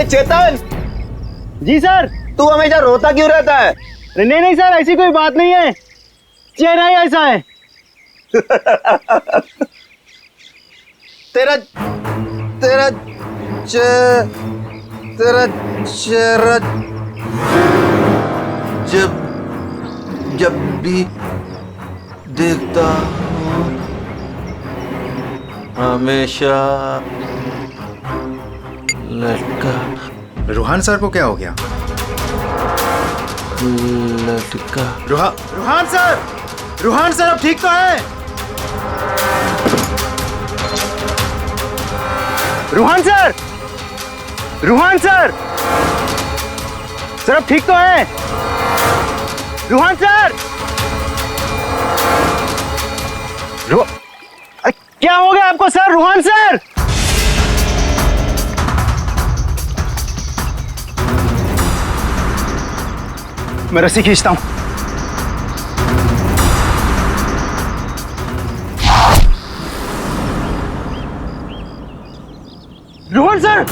चेतन। जी sir. तू हमेशा रोता क्यों रहता है? नहीं नहीं सर, ऐसी कोई बात नहीं है, चेहरा ही ऐसा है। तेरा तेरा तेरा चेहरा जब जब भी देखता हूँ हमेशा लटका। रूहान सर को क्या हो गया? लटका। रूहान सर अब ठीक तो है? रूहान सर सर अब ठीक तो है? रूहान सर क्या हो गया आपको सर? रूहान सर मैं रस्सी खींचता हूं। रोहन सर!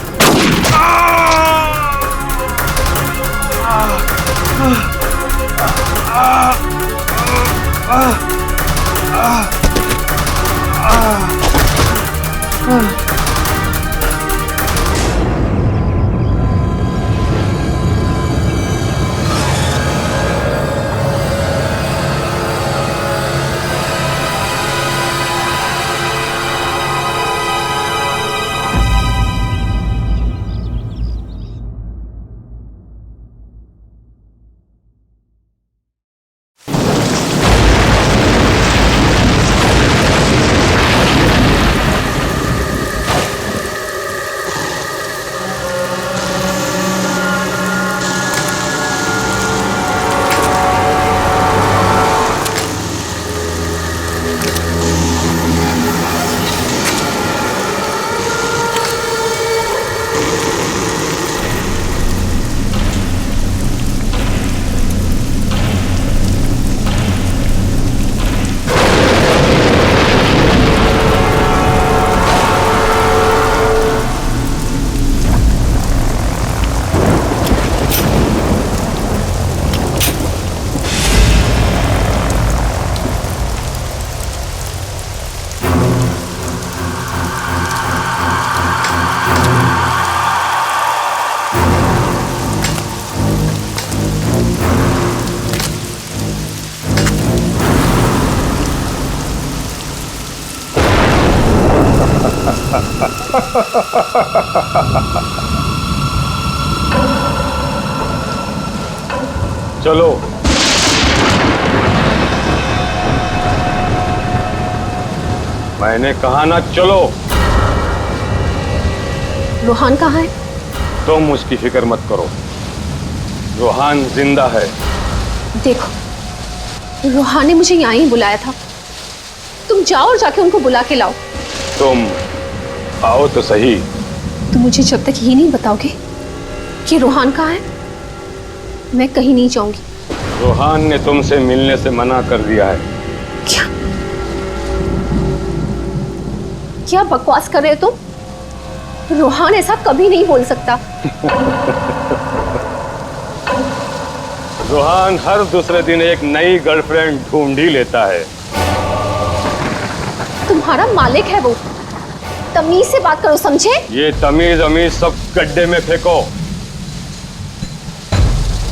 चलो मैंने कहा ना चलो। रूहान कहाँ है? तुम उसकी फिक्र मत करो, रूहान जिंदा है। देखो रूहान ने मुझे यहाँ ही बुलाया था, तुम जाओ और जाके उनको बुला के लाओ। तुम आओ तो सही। तुम मुझे जब तक ये नहीं बताओगे कि रूहान कहाँ है, मैं कहीं नहीं जाऊंगी। रूहान ने तुमसे मिलने से मना कर दिया है। क्या बकवास कर रहे हो तुम? रूहान ऐसा कभी नहीं बोल सकता। रूहान हर दूसरे दिन एक नई गर्लफ्रेंड ढूंढ ही लेता है। तुम्हारा मालिक है वो, तमीज से बात करो, समझे? ये तमीज अमीज सब गड्ढे में फेंको।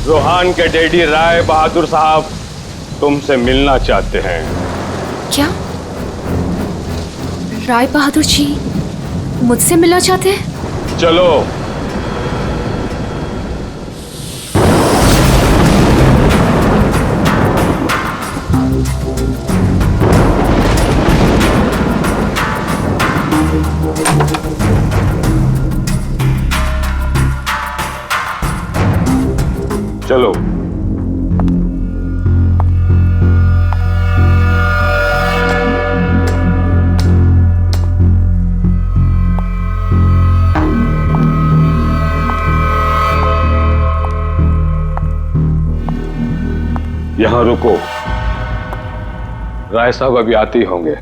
रूहान के डैडी राय बहादुर साहब तुमसे मिलना चाहते हैं। क्या राय बहादुर जी मुझसे मिलना चाहते हैं? चलो। चलो। यहां रुको, राय साहब अभी आते ही होंगे।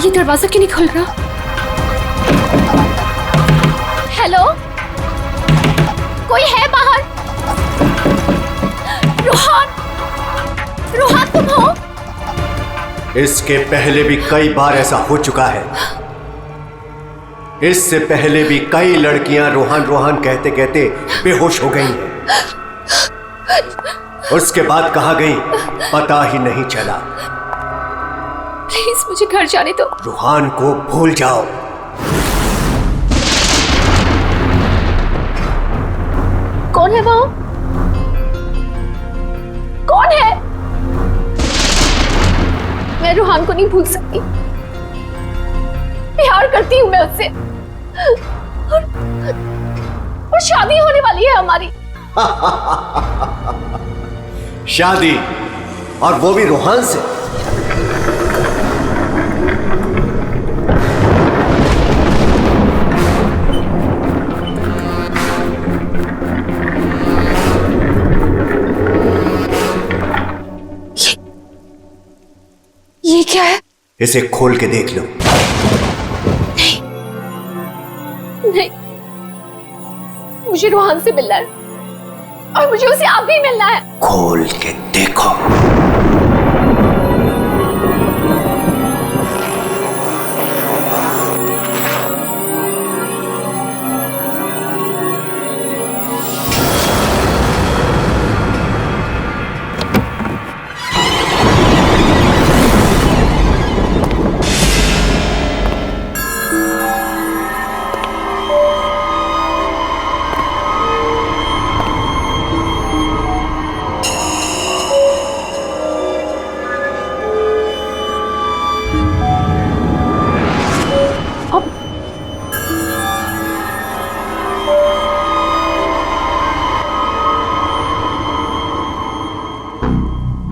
ये दरवाजा क्यों नहीं खुल रहा? हेलो, कोई है बाहर? रोहन, रोहन तुम हो? इसके पहले भी कई बार ऐसा हो चुका है। इससे पहले भी कई लड़कियां रोहन रोहन कहते कहते बेहोश हो गई हैं। उसके बाद कहाँ गई पता ही नहीं चला। प्लीज मुझे घर जाने दो। रोहन को भूल जाओ। कौन है वो? कौन है? मैं रोहन को नहीं भूल सकती। प्यार करती हूं मैं उससे, और शादी होने वाली है हमारी। शादी, और वो भी रोहन से। ये क्या है? इसे खोल के देख लो। नहीं, मुझे रोहन से मिलना है, और मुझे उसे आप भी मिलना है। खोल के देखो।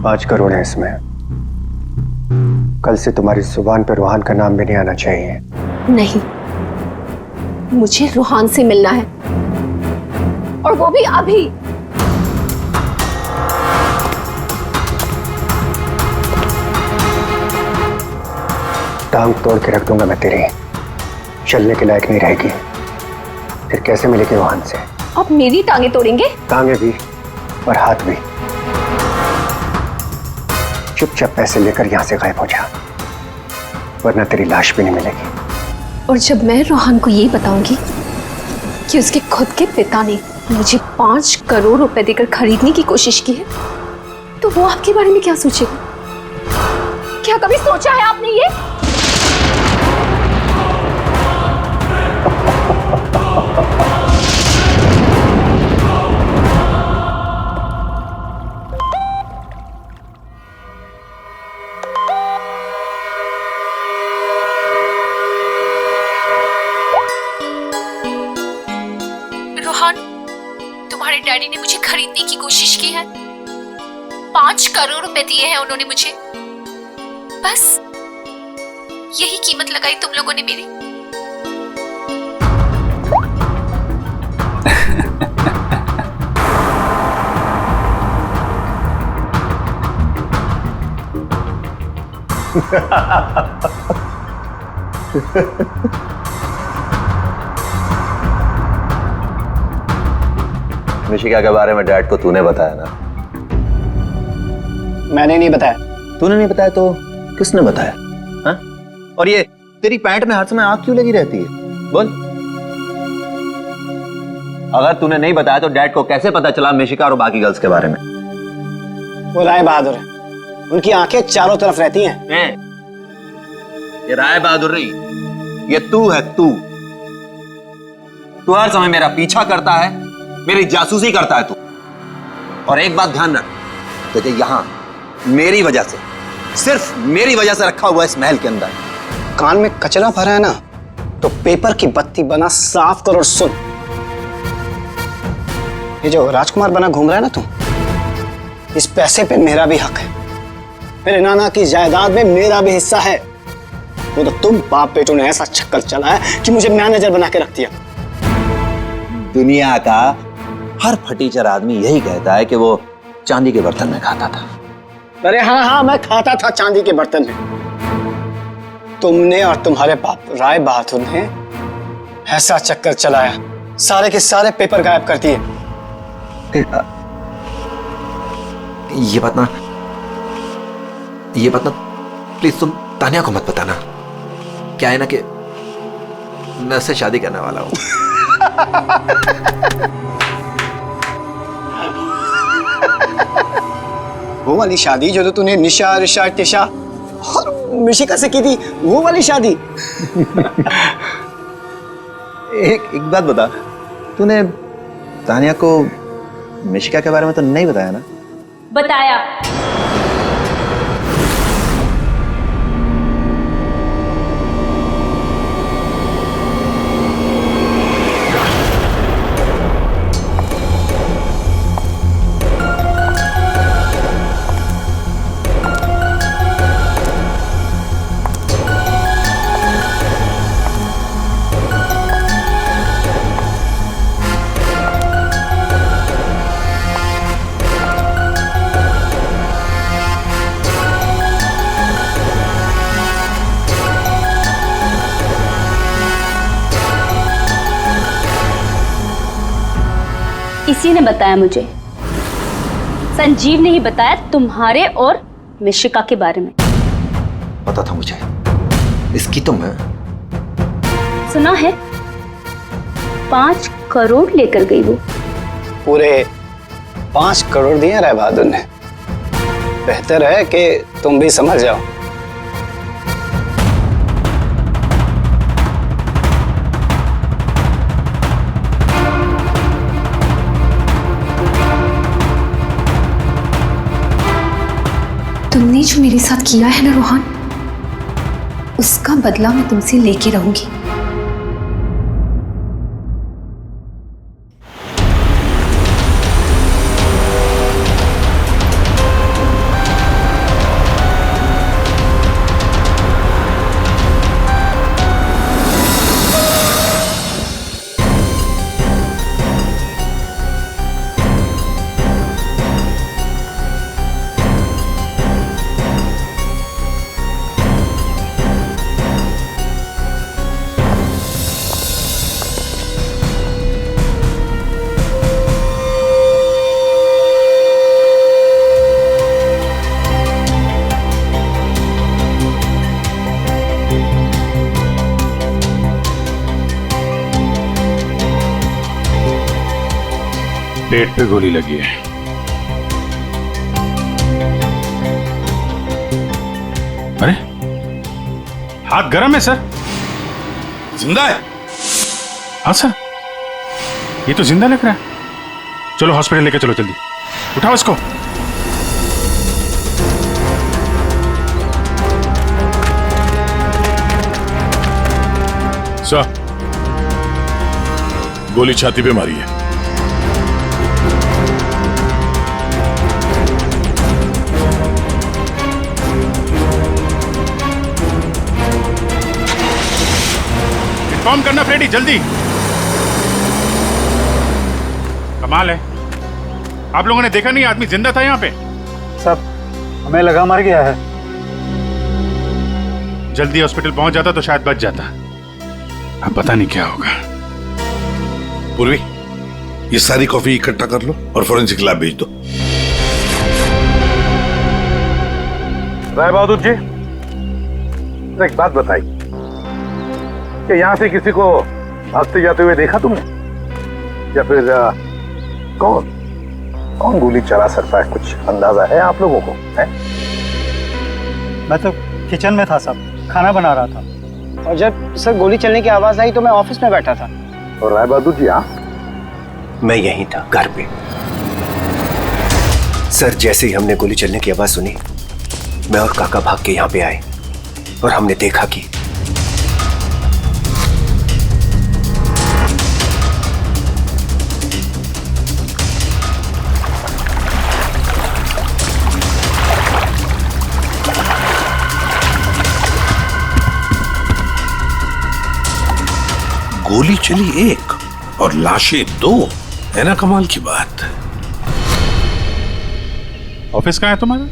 $5 करोड़ है इसमें। कल से तुम्हारी जुबान पर रोहन का नाम भी नहीं आना चाहिए। नहीं, मुझे रोहन से मिलना है, और वो भी अभी। टांग तोड़ के रख दूंगा मैं तेरी, चलने के लायक नहीं रहेगी। फिर कैसे मिलेगी रोहन से? आप मेरी टांगे तोड़ेंगे? टांगे भी और हाथ भी। चुपचाप पैसे लेकर यहां से गायब हो जा, वरना तेरी लाश भी नहीं मिलेगी। और जब मैं रोहन को ये बताऊंगी कि उसके खुद के पिता ने मुझे 5 करोड़ रुपए देकर खरीदने की कोशिश की है, तो वो आपके बारे में क्या सोचेगा? क्या कभी सोचा है आपने ये? रोहन, तुम्हारे डैडी ने मुझे खरीदने की कोशिश की है। 5 करोड़ रुपए दिए हैं उन्होंने मुझे। बस यही कीमत लगाई तुम लोगों ने मेरी। मिशिका के बारे में डैड को तूने बताया ना? मैंने नहीं बताया। तूने नहीं बताया तो किसने बताया? हाँ? और ये तेरी पैंट में हर समय आग क्यों लगी रहती है? बोल। अगर तूने नहीं बताया तो डैड को कैसे पता चला मिशिका और बाकी गर्ल्स के बारे में? वो राय बहादुर है, उनकी आंखें चारों तरफ रहती हैं। ये राय बहादुर नहीं, ये तू है। तू हर समय मेरा पीछा करता है, मेरी जासूसी करता है तू। और एक बात ध्यान रख, तुझे यहां मेरी वजह से, सिर्फ मेरी वजह से रखा हुआ इस महल के अंदर। कान में कचरा भरा है ना, तो पेपर की बत्ती बना साफ कर और सुन। ये जो राजकुमार बना घूम रहा है ना तू, इस पैसे पे मेरा भी हक है। मेरे नाना की जायदाद में मेरा भी हिस्सा है। वो तो तुम बाप बेटों ने ऐसा चक्कर चलाया कि मुझे मैनेजर बना के रख दिया। दुनिया का हर फटीचर आदमी यही कहता है कि वो चांदी के बर्तन में खाता था। अरे हाँ हाँ, मैं खाता था चांदी के बर्तन में। तुमने और तुम्हारे बाप राय बहादुर ने ऐसा चक्कर चलाया, सारे के सारे पेपर गायब कर दिए। ये बात ना प्लीज तुम तानिया को मत बताना। क्या है ना कि मैं उससे शादी करने वाला हूं। वो वाली शादी जो तूने निशा, ऋषा, टिशा और मिशिका से की थी, वो वाली शादी। एक बात बता, तूने तानिया को मिशिका के बारे में तो नहीं बताया ना? बताया। इसी ने बताया मुझे, संजीव ने ही बताया तुम्हारे और मिशिका के बारे में। पता था मुझे, इसकी तो मैं सुना है 5 करोड़ लेकर गई वो। पूरे 5 करोड़ दिए राय बहादुर ने। बेहतर है कि तुम भी समझ जाओ। तुमने जो मेरे साथ किया है ना रोहन, उसका बदला मैं तुमसे लेके रहूंगी। पेट पे गोली लगी है। अरे हाथ गर्म है सर। जिंदा है? हाँ सर, ये तो जिंदा लग रहा है। चलो हॉस्पिटल लेके चलो, जल्दी उठाओ इसको। सर, गोली छाती पे मारी है। इन्फॉर्म करना फ्रेडी, जल्दी। कमाल है, आप लोगों ने देखा नहीं आदमी जिंदा था यहाँ पे? सब हमें लगा मर गया है। जल्दी हॉस्पिटल पहुंच जाता तो शायद बच जाता। अब पता नहीं क्या होगा। पूर्वी, ये सारी कॉफी इकट्ठा कर लो और फोरेंसिक लैब भेज दो। राय बहादुर जी, एक बात बताई कि यहां से किसी को भागते जाते हुए देखा तुमने, या फिर कौन गोली चला सकता है? कुछ अंदाजा है आप लोगों को? है? मैं तो किचन में था साहब, खाना बना रहा था। और जब सर गोली चलने की आवाज आई तो मैं ऑफिस में बैठा था। और राय बहादुर जी? हाँ, मैं यहीं था, घर पे। सर, जैसे ही हमने गोली चलने की आवाज सुनी, मैं और काका भाग के यहाँ पे आए और हमने देखा कि गोली चली एक और लाशें 2, है ना कमाल की बात। ऑफिस कहाँ है तुम्हारा?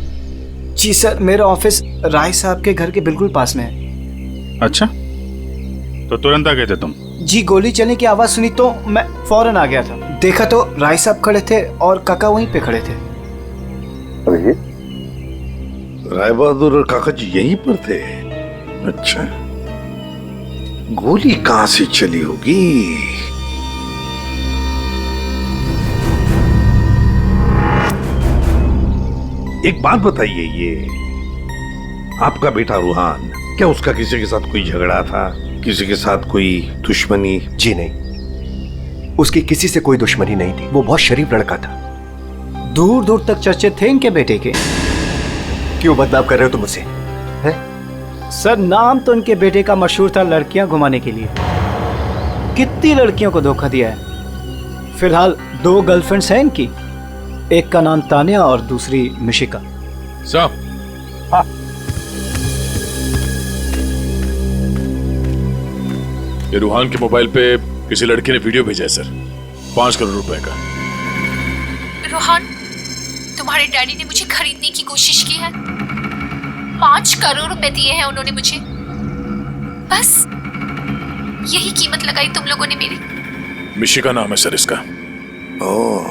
जी सर, मेरा ऑफिस राय साहब के घर के बिल्कुल पास में है। अच्छा, तो तुरंत आ गए थे तुम? जी, गोली चलने की आवाज सुनी तो मैं फौरन आ गया था। देखा तो राय साहब खड़े थे और काका वहीं पे खड़े थे। राय बहादुर और काका जी यहीं पर थे? अच्छा, गोली कहां से चली होगी? एक बात बताइए, ये आपका बेटा रूहान, क्या उसका किसी के साथ कोई झगड़ा था, किसी के साथ कोई दुश्मनी? जी नहीं, उसकी किसी से कोई दुश्मनी नहीं थी। वो बहुत शरीफ लड़का था। दूर दूर तक चर्चे थे इनके बेटे के। क्यों बदनाम कर रहे हो तुम उसे? सर, नाम तो इनके बेटे का मशहूर था लड़कियां घुमाने के लिए। कितनी लड़कियों को धोखा दिया है। फिलहाल 2 गर्लफ्रेंड्स हैं इनकी, एक का नाम तानिया और दूसरी मिशिका। साहब, ये रूहान के मोबाइल पे किसी लड़के ने वीडियो भेजा है सर, 5 करोड़ रुपए का। रोहन, तुम्हारे डैडी ने मुझे खरीदने की कोशिश की है। 5 करोड़ रुपए दिए हैं उन्होंने मुझे। बस यही कीमत लगाई तुम लोगों ने मेरी। मिशिका नाम है सर इसका। ओह,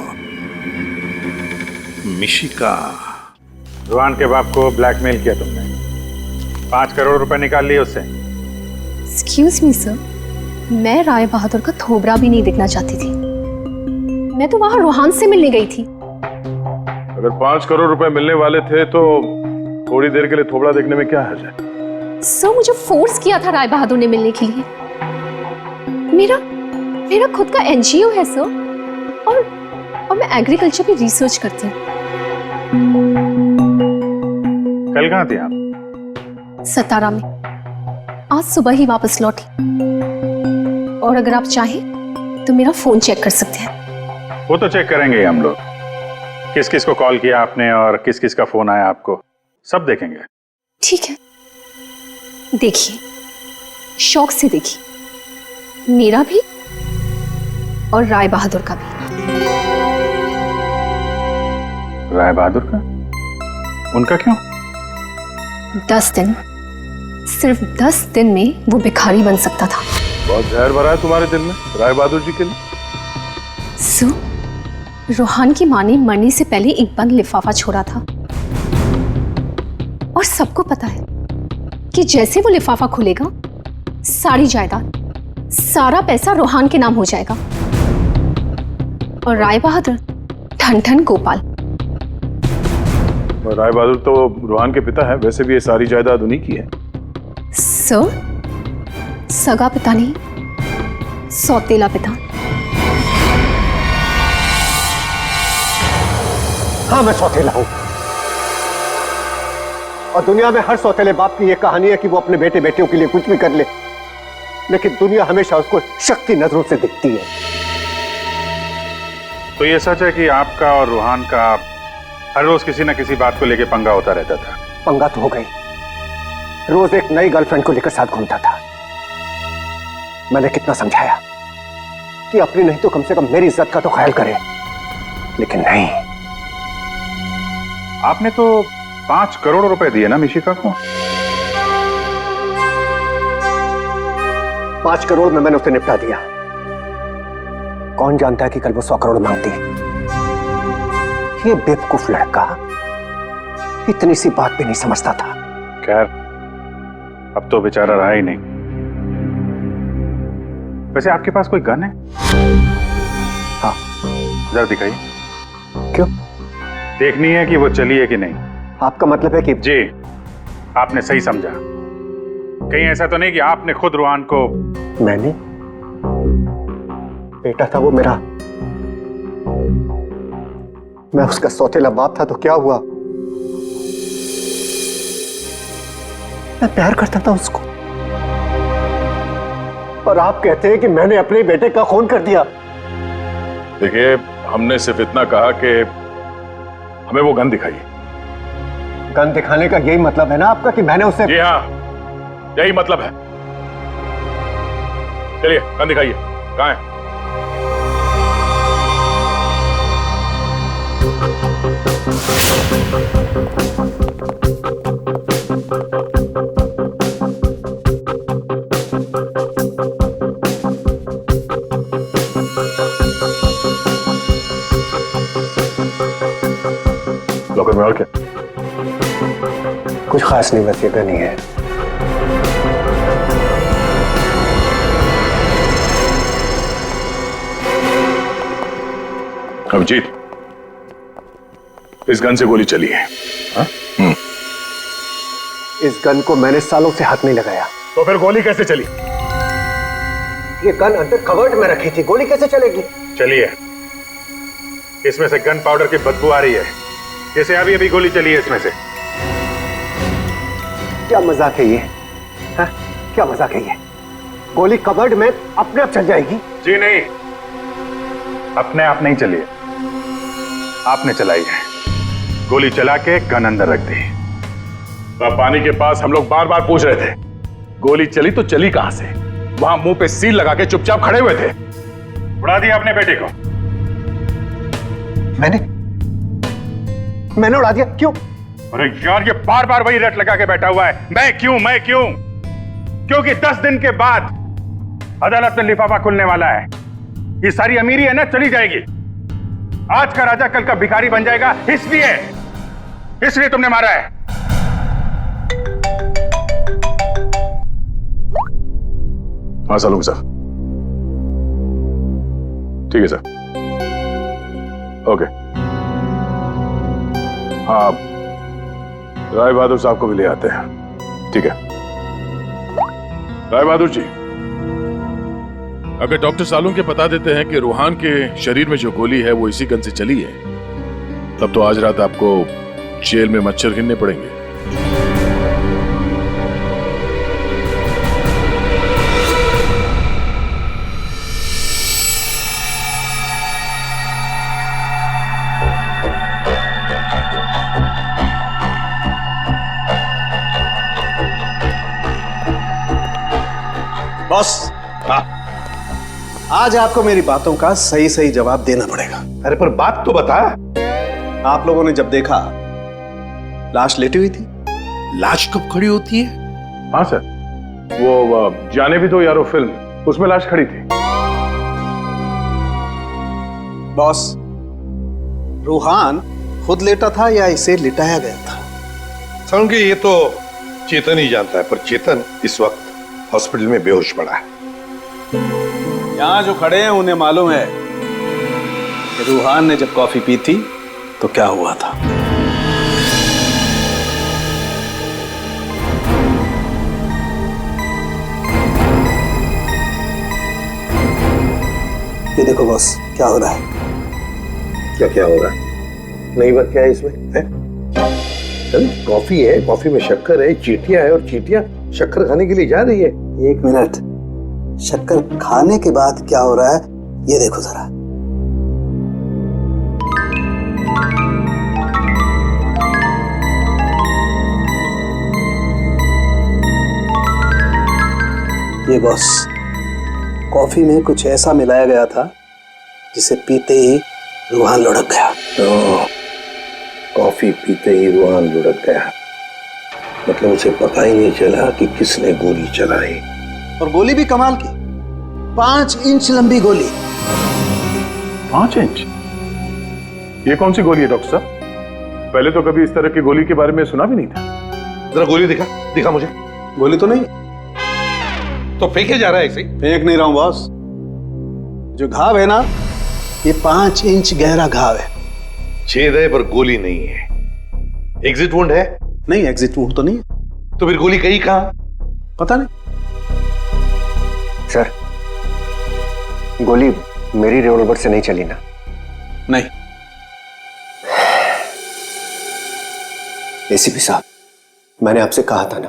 मिशिका। रूहान के बाप को ब्लैकमेल किया तुमने, 5 करोड़ रुपए निकाल लिए उससे। एक्सक्यूज मी सर, मैं राय बहादुर का थोबरा भी नहीं दिखना चाहती थी। मैं तो वहां रोहान से मिलने गई थी। अगर 5 करोड़ रुपए मिलने वाले थे तो थोड़ी देर के लिए थोबड़ा देखने में क्या हर्ज है? सर, मुझे फोर्स किया था राय बहादुर ने मिलने के लिए। मेरा खुद का एनजीओ है सर, और मैं एग्रीकल्चर पे रिसर्च करती हूँ। कल कहाँ थे आप? सतारा में। आज सुबह ही वापस लौटी। और अगर आप चाहें तो मेरा फोन चेक कर सकते हैं। वो तो चेक करेंगे ही हम लोग, किस किस को कॉल किया आपने और किस किस का फोन आया आपको, सब देखेंगे। ठीक है, देखिए, शौक से देखिए, मेरा भी और राय बहादुर का भी। राय बहादुर का? उनका क्यों? 10 दिन, सिर्फ 10 दिन में वो भिखारी बन सकता था। बहुत जहर भरा है तुम्हारे दिल में राय बहादुर जी के लिए। सो, रोहान की माँ ने मरने से पहले एक बंद लिफाफा छोड़ा था, और सबको पता है कि जैसे वो लिफाफा खुलेगा, सारी जायदाद, सारा पैसा रोहान के नाम हो जाएगा। और राय बहादुर ठन ठन गोपाल। राय बहादुर तो रूहान के पिता है, वैसे भी ये सारी जायदाद उन्हीं की है। सर, सगा पिता नहीं, सौतेला पिता। हाँ, मैं सौतेला हूं, और दुनिया में हर सौतेले बाप की यह कहानी है कि वो अपने बेटे बेटियों के लिए कुछ भी कर ले, लेकिन दुनिया हमेशा उसको शक की नजरों से दिखती है। तो ये सच है कि आपका और रूहान का हर रोज किसी न किसी बात को लेकर पंगा होता रहता था? पंगा तो हो गई, रोज एक नई गर्लफ्रेंड को लेकर साथ घूमता था। मैंने कितना समझाया कि अपनी नहीं तो कम से कम मेरी इज्जत का तो ख्याल करे, लेकिन नहीं। आपने तो 5 करोड़ रुपए दिए ना मिशिका को? 5 करोड़ में मैंने उसे निपटा दिया। कौन जानता है कि कल वो 100 करोड़ मांगती। ये बेवकूफ लड़का इतनी सी बात भी नहीं समझता था। खैर, अब तो बेचारा रहा ही नहीं। वैसे आपके पास कोई गन है? हाँ। जरा दिखाइए। क्यों? देखनी है कि वो चली है कि नहीं। आपका मतलब है कि? जी, आपने सही समझा। कहीं ऐसा तो नहीं कि आपने खुद रूहान को? मैंने? बेटा था वो मेरा, मैं उसका सौतेला बाप था, तो क्या हुआ? मैं प्यार करता था उसको, और आप कहते हैं कि मैंने अपने बेटे का खून कर दिया। देखिए, हमने सिर्फ इतना कहा कि हमें वो गन दिखाइए। गन दिखाने का यही मतलब है ना आपका कि मैंने उसे? जी हाँ, यही मतलब है। चलिए, गन दिखाइए। कहाँ है? और क्या? कुछ खास नहीं, बस ये गन ही है। अभिजीत, इस गन से गोली चली है। हाँ? इस गन को मैंने सालों से हाथ नहीं लगाया। तो फिर गोली कैसे चली? ये गन अंदर कवर्ड में रखी थी, गोली कैसे चलेगी? चलिए, इसमें से गन पाउडर की बदबू आ रही है, जैसे अभी अभी गोली चली है इसमें से। क्या मजाक है ये? हाँ? क्या मजाक है ये? गोली कवर्ड में अपने आप चल जाएगी? जी नहीं, अपने आप नहीं चली है, आपने चलाई है। गोली चला के गन अंदर रख दी। पानी के पास हम लोग बार बार पूछ रहे थे, गोली चली तो चली कहां से? वहां मुंह पे सील लगा के चुपचाप खड़े हुए थे। उड़ा दिया अपने बेटे को। मैंने उड़ा दिया? क्यों? अरे यार, ये बार बार वही रट लगा के बैठा हुआ है, मैं क्यों मैं क्यों? क्योंकि 10 दिन के बाद अदालत में लिफाफा खुलने वाला है। ये सारी अमीरी है ना, चली जाएगी। आज का राजा कल का भिखारी बन जाएगा, इसलिए तुमने मारा है। हाँ सलूम सर, ठीक है सर, ओके। हाँ, राय बहादुर साहब को भी ले आते हैं, ठीक है। राय बहादुर जी, अगर डॉक्टर सालूम के बता देते हैं कि रूहान के शरीर में जो गोली है वो इसी गन से चली है, तब तो आज रात आपको जेल में मच्छर गिनने पड़ेंगे। बॉस, आज आपको मेरी बातों का सही सही जवाब देना पड़ेगा। अरे पर बात तो बता। आप लोगों ने जब देखा लाश लेटी हुई थी। लाश कब खड़ी होती है? हाँ सर, वो जाने भी दो यारो फिल्म, उसमें लाश खड़ी थी। बॉस, रूहान खुद लेटा था या इसे लिटाया गया था? समझ ये तो चेतन ही जानता है, पर चेतन इस वक्त हॉस्पिटल में बेहोश पड़ा है। यहां जो खड़े हैं उन्हें मालूम है कि रूहान ने जब कॉफी पी थी तो क्या हुआ था। ये देखो बॉस, क्या हो रहा है? क्या हो रहा है? नई बात क्या है इसमें? अरे कॉफी है, कॉफी में शक्कर है, चींटियां है, और चींटियां शक्कर खाने के लिए जा रही है। एक मिनट, शक्कर खाने के बाद क्या हो रहा है ये देखो जरा। ये बॉस, कॉफी में कुछ ऐसा मिलाया गया था जिसे पीते ही रूहान लुढ़क गया। कॉफी पीते ही रूहान लुढ़क गया, मतलब उसे पता ही नहीं चला कि किसने गोली चलाई। और गोली भी कमाल की, 5 इंच लंबी गोली। 5 इंच? ये कौन सी गोली है डॉक्टर साहब? पहले तो कभी इस तरह की गोली के बारे में सुना भी नहीं था। जरा गोली दिखा मुझे। गोली तो नहीं, तो फेंके जा रहा है ऐसे ही? फेंक नहीं रहा हूं बॉस, जो घाव है ना, ये 5 इंच गहरा घाव है। छेद है पर गोली नहीं है। एग्जिट वुंड है? नहीं, एग्जिट वुंड तो नहीं है। तो फिर गोली कहीं कहां? पता नहीं सर, गोली मेरी रिवॉल्वर से नहीं चली ना? नहीं। एसीपी साहब, मैंने आपसे कहा था ना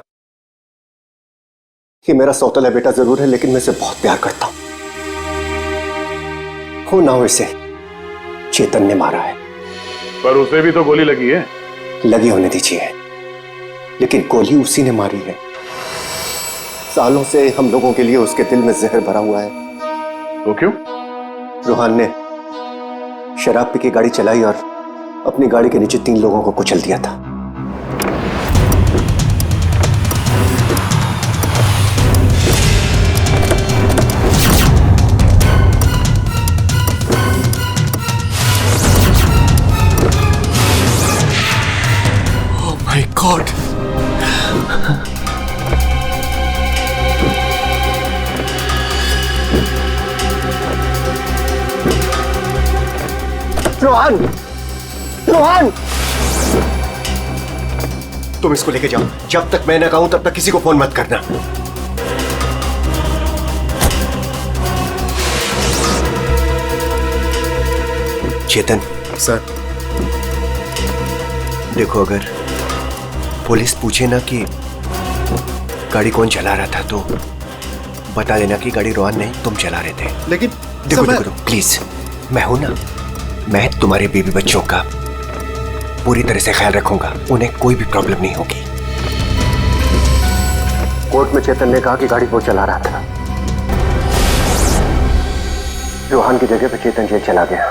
कि मेरा सौतेला बेटा जरूर है, लेकिन मैं इसे बहुत प्यार करता हूं। हो ना हो, इसे चेतन ने मारा है। पर उसे भी तो गोली लगी है। लगी होने दीजिए, लेकिन गोली उसी ने मारी है। सालों से हम लोगों के लिए उसके दिल में जहर भरा हुआ है। वो क्यों? रूहान ने शराब पी के गाड़ी चलाई और अपनी गाड़ी के नीचे 3 लोगों को कुचल दिया था। रोहन, रोहन, तुम इसको लेके जाओ। जब तक मैं ना कहूं तब तक किसी को फोन मत करना। चेतन सर, देखो, अगर पुलिस पूछे ना कि गाड़ी कौन चला रहा था तो बता देना कि गाड़ी रोहन नहीं, तुम चला रहे थे। लेकिन देखो सर, देखो प्लीज, मैं हूं ना, मैं तुम्हारे बीवी बच्चों का पूरी तरह से ख्याल रखूंगा, उन्हें कोई भी प्रॉब्लम नहीं होगी। कोर्ट में चेतन ने कहा कि गाड़ी वो चला रहा था। रोहन की जगह पे चेतन जेल चला गया।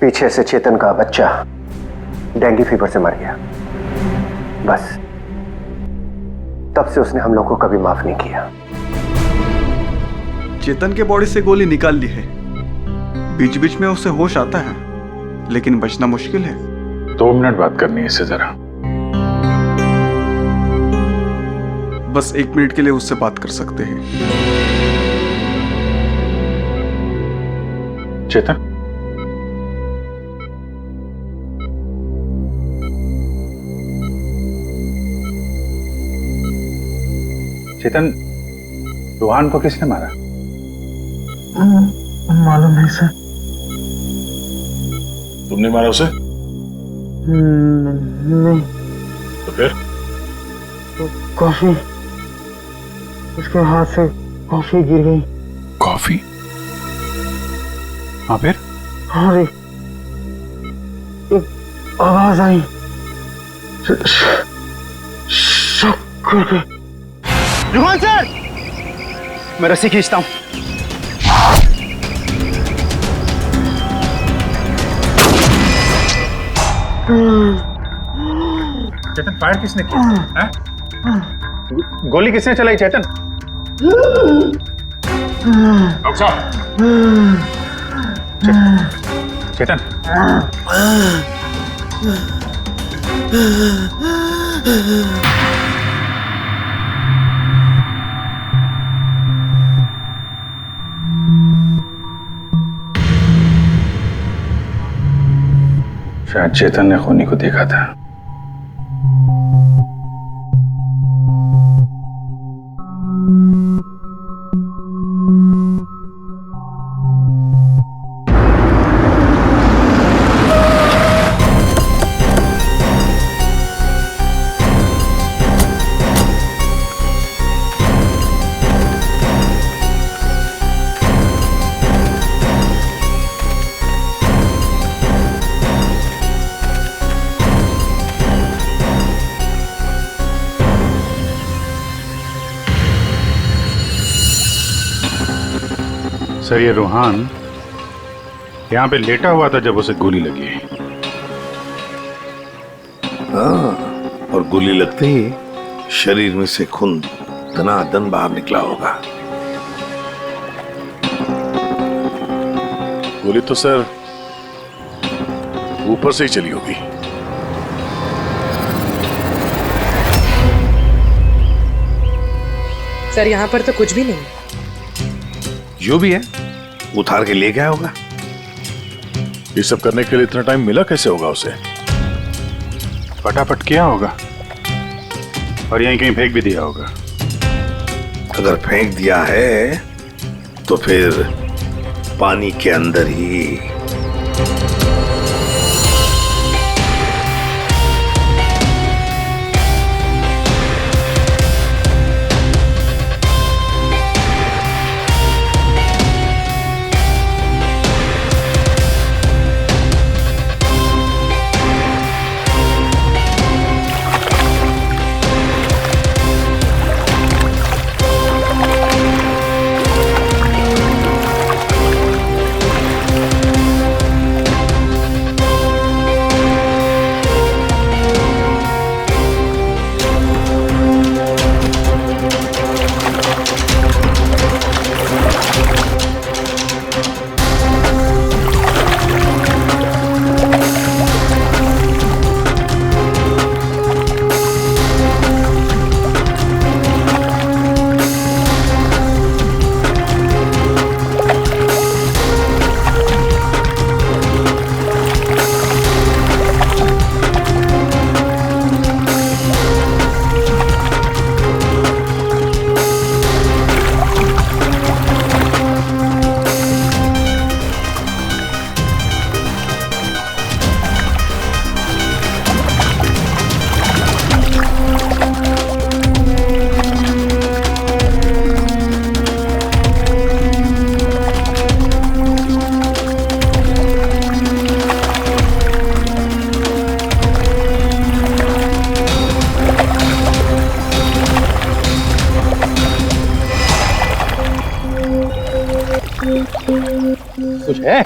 पीछे से चेतन का बच्चा डेंगू फीवर से मर गया। बस तब से उसने हम लोग को कभी माफ नहीं किया। चेतन के बॉडी से गोली निकाल ली है, बीच बीच में उसे होश आता है, लेकिन बचना मुश्किल है। 2 मिनट बात करनी है इससे जरा। बस 1 मिनट के लिए उससे बात कर सकते हैं। चेतन, चेतन, रोहन को किसने मारा? मालूम नहीं सर। तुमने मारा उसे? नहीं। तो फिर? तो कॉफी, उसके हाथ से कॉफी गिर गई। कॉफी? हाँ फिर? और एक आवाज आई, शक करके। रोहन सर, मैं रस्सी खींचता हूं। चेतन, फायर किसने किया है? गोली किसने चलाई चेतन? डॉक्टर साहब, चेतन, शायद चेतन ने खूनी को देखा था। सर, ये रोहन यहाँ पे लेटा हुआ था जब उसे गोली लगी। हाँ, और गोली लगते ही शरीर में से खून दनादन बाहर निकला होगा। गोली तो सर ऊपर से ही चली होगी। सर, यहाँ पर तो कुछ भी नहीं। जो भी है उतार के ले गया होगा। ये सब करने के लिए इतना टाइम मिला कैसे होगा उसे? फटाफट किया होगा और यहीं कहीं फेंक भी दिया होगा। अगर फेंक दिया है तो फिर पानी के अंदर ही। कुछ है?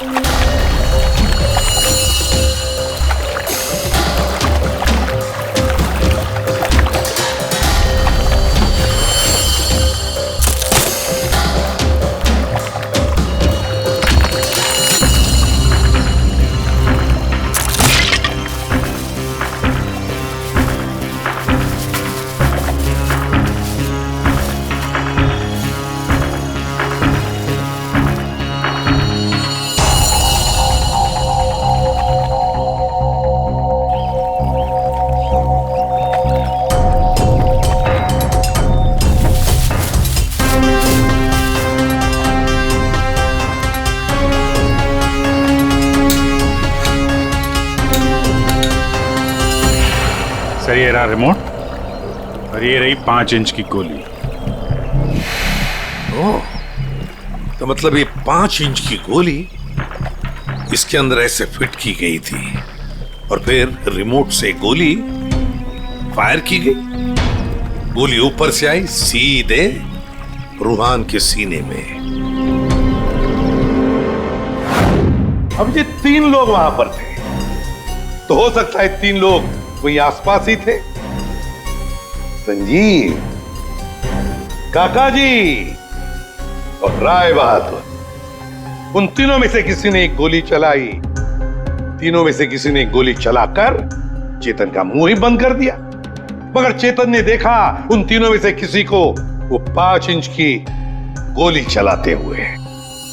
सर ये रहा रिमोट और ये रही 5 इंच की गोली। ओह, तो मतलब ये 5 इंच की गोली इसके अंदर ऐसे फिट की गई थी और फिर रिमोट से गोली फायर की गई। गोली ऊपर से आई सीधे रूहान के सीने में। अब ये 3 लोग वहां पर थे, तो हो सकता है 3 लोग वही आसपास ही थे। संजीव, काका जी और राय बहादुर, उन तीनों में से किसी ने एक गोली चलाई। तीनों में से किसी ने गोली चलाकर चेतन का मुंह ही बंद कर दिया, मगर चेतन ने देखा उन तीनों में से किसी को वो 5 इंच की गोली चलाते हुए।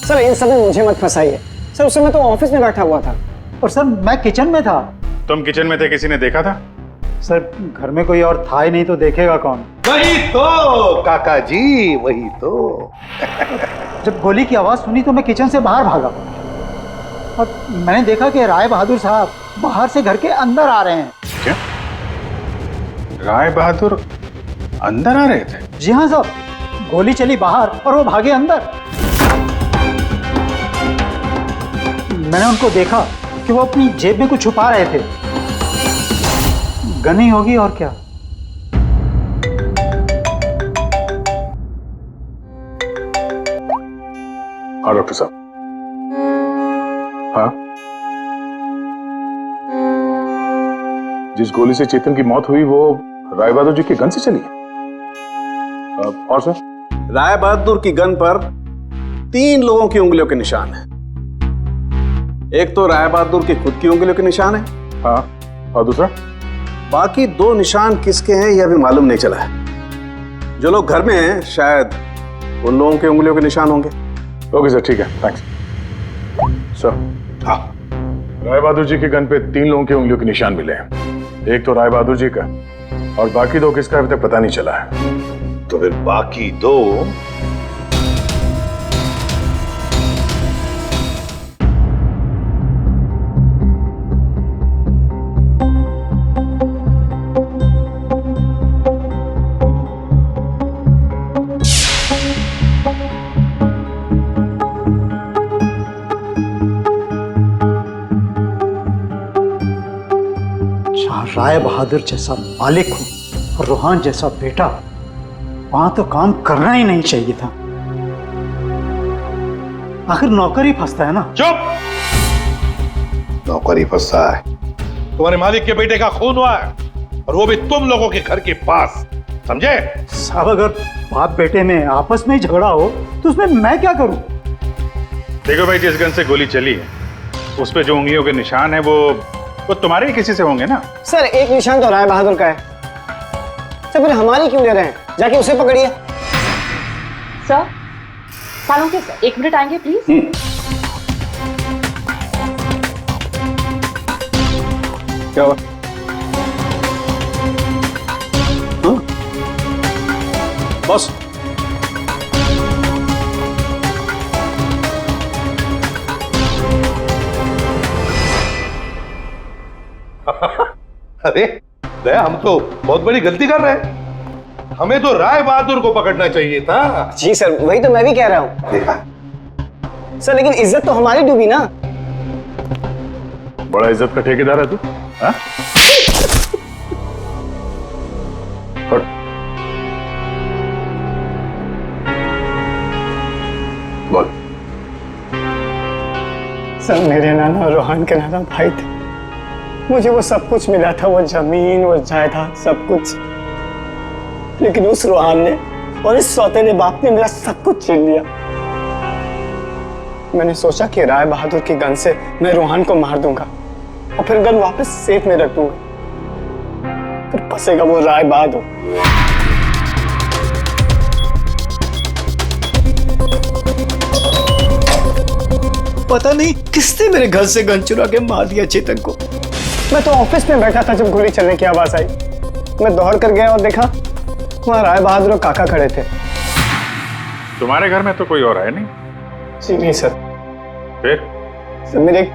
सर इन सब में मुझे मत फंसाइए सर, उस समय तो ऑफिस में बैठा हुआ था। और सर मैं किचन में था। तुम किचन में थे, किसी ने देखा था? सर घर में कोई और था ही नहीं, तो देखेगा कौन? वही तो काका जी, वही तो। जब गोली की आवाज सुनी तो मैं किचन से बाहर भागा और मैंने देखा कि राय बहादुर साहब बाहर से घर के अंदर आ रहे हैं। क्या? राय बहादुर अंदर आ रहे थे? जी हाँ साहब, गोली चली बाहर और वो भागे अंदर। मैंने उनको देखा कि वो अपनी जेब में कुछ छुपा रहे थे। गन ही होगी और क्या। हाँ डॉक्टर साहब। हाँ, जिस गोली से चेतन की मौत हुई वो राय बहादुर जी की गन से चली है। और सर? राय बहादुर की गन पर 3 लोगों की उंगलियों के निशान है। एक तो राय बहादुर की खुद की उंगलियों के निशान है। हाँ, और दूसरा? बाकी 2 निशान किसके हैं यह अभी मालूम नहीं चला है। जो लोग घर में हैं शायद उन लोगों की उंगलियों के निशान होंगे। ओके सर, ठीक है, थैंक्स सर। हाँ, राय बहादुर जी के गन पे 3 लोगों की उंगलियों के निशान मिले हैं। एक तो राय बहादुर जी का और बाकी 2 किसका अभी तक पता नहीं चला है। तो फिर बाकी 2 राय बहादुर जैसा मालिक हो और रूहान जैसा बेटा, वहां तो काम करना ही नहीं चाहिए था। आखिर नौकर ही फंसता है ना। चुप! नौकर ही फंसता है। तुम्हारे मालिक के बेटे का खून हुआ है और वो भी तुम लोगों के घर के पास, समझे? साहब अगर बाप बेटे में आपस में झगड़ा हो तो उसमें मैं क्या करूं? देखो भाई, जिस गन से गोली चली है उस पे जो उंगलियों के निशान है वो तुम्हारे ही किसी से होंगे ना। सर एक निशान तो राय बहादुर का है। सर फिर हमारी क्यों ले रहे हैं? जाके उसे पकड़िए। सर सालों के सर 1 मिनट आएंगे प्लीज। क्या हुआ? बॉस अरे दया, हम तो बहुत बड़ी गलती कर रहे हैं। हमें तो राय बहादुर को पकड़ना चाहिए था। जी सर, वही तो मैं भी कह रहा हूँ। देखा सर लेकिन इज्जत तो हमारी डूबी ना। बड़ा इज्जत का ठेकेदार है तू। हाँ? बोल। सब मेरे नाना और रोहान के नाना भाई थे। मुझे वो सब कुछ मिला था, वो जमीन, वो जायदाद, सब कुछ। लेकिन उस रोहान ने और इस सौतेले बाप ने मेरा सब कुछ छीन लिया। मैंने सोचा कि राय बहादुर की गन से मैं रोहान को मार दूंगा और फिर गन वापस सेफ में रख दूंगा, फिर फंसेगा वो राय बहादुर। पता नहीं किसने मेरे घर से गन चुरा के मार दिया चेतन को। मैं तो ऑफिस में बैठा था जब गोली चलने की आवाज आई। मैं दौड़ कर गया और देखा वहां राय बहादुर और काका खड़े थे। तुम्हारे घर में तो कोई और है नहीं? जी नहीं सर। फिर? सर मेरी एक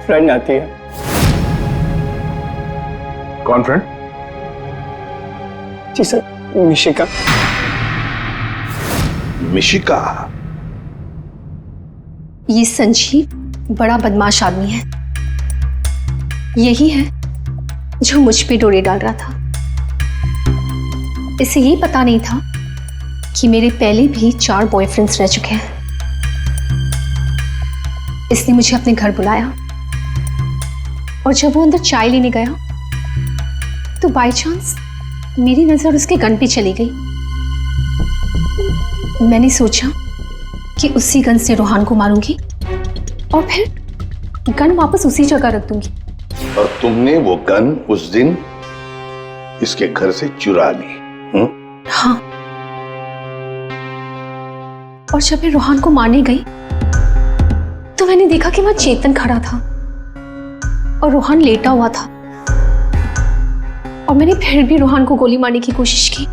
फ्रेंड आती है। कौन फ्रेंड? जी सर, मिशिका। मिशिका? ये संजीव बड़ा बदमाश आदमी है। यही है जो मुझ पे डोरे डाल रहा था। इसे ये पता नहीं था कि मेरे पहले भी 4 बॉयफ्रेंड्स रह चुके हैं। इसने मुझे अपने घर बुलाया और जब वो अंदर चाय लेने गया तो बाय चांस मेरी नजर उसके गन पे चली गई। मैंने सोचा कि उसी गन से रोहान को मारूंगी और फिर गन वापस उसी जगह रख दूंगी। और तुमने वो गन उस दिन इसके घर से चुरा ली? हाँ। और जब मैं रोहान को मारने गई तो मैंने देखा कि वहां चेतन खड़ा था और रोहान लेटा हुआ था। और मैंने फिर भी रोहान को गोली मारने की कोशिश की,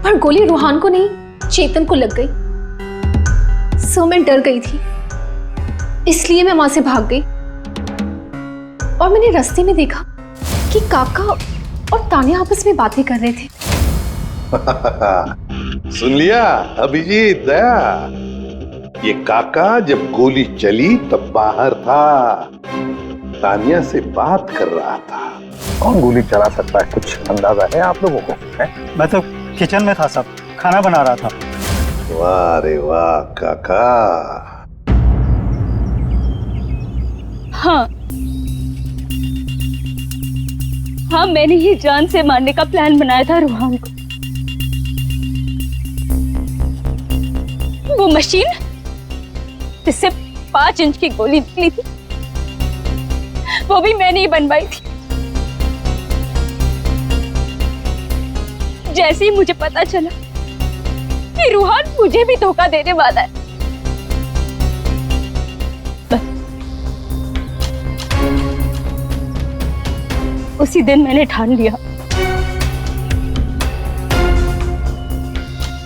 पर गोली रोहान को नहीं चेतन को लग गई। सो मैं डर गई थी, इसलिए मैं वहां से भाग गई। और मैंने रास्ते में देखा कि काका और तानिया आपस में बातें कर रहे थे। सुन लिया अभिजीत, दया? ये काका जब गोली चली तब बाहर था, तानिया से बात कर रहा था। कौन गोली चला सकता है, कुछ अंदाजा है आप लोगों को? है? मैं तो किचन में था साहब, खाना बना रहा था। वाह रे वाह काका। हाँ हाँ, मैंने ही जान से मारने का प्लान बनाया था रोहान को। वो मशीन जिससे 5 इंच की गोली निकली थी वो भी मैंने ही बनवाई थी। जैसे ही मुझे पता चला कि रोहान मुझे भी धोखा देने वाला है, उसी दिन मैंने ठान लिया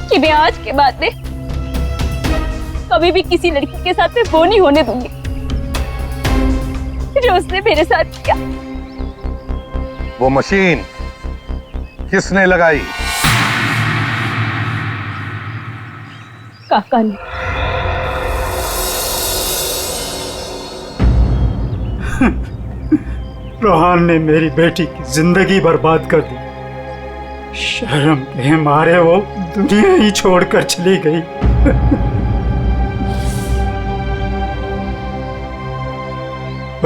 कि मैं आज के बाद में कभी भी किसी लड़की के साथ में वो नहीं होने दूंगी जो उसने मेरे साथ किया। वो मशीन किसने लगाई? काका ने। रोहान ने मेरी बेटी की जिंदगी बर्बाद कर दी। शर्म के मारे वो दुनिया ही छोड़कर चली गई।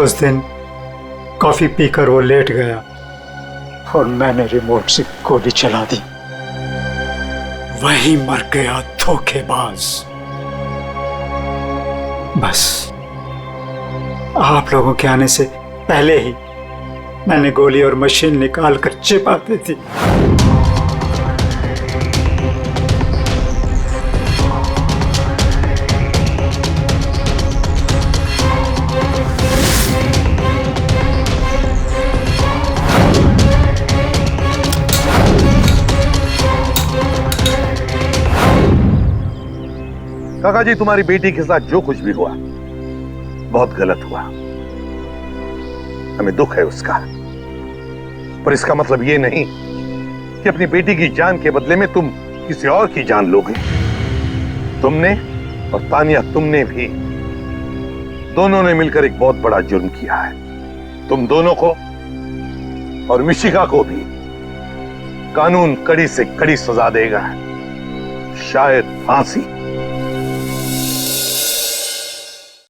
उस दिन कॉफी पीकर वो लेट गया और मैंने रिमोट से गोली चला दी। वही मर गया धोखेबाज। बस आप लोगों के आने से पहले ही मैंने गोली और मशीन निकाल कर छिपा दी थी। काका जी, तुम्हारी बेटी के साथ जो कुछ भी हुआ बहुत गलत हुआ। हमें दुख है उसका, पर इसका मतलब ये नहीं कि अपनी बेटी की जान के बदले में तुम किसी और की जान लोगे। तुमने और तानिया, तुमने भी, दोनों ने मिलकर एक बहुत बड़ा जुर्म किया है। तुम दोनों को और मिशिका को भी कानून कड़ी से कड़ी सजा देगा, शायद फांसी।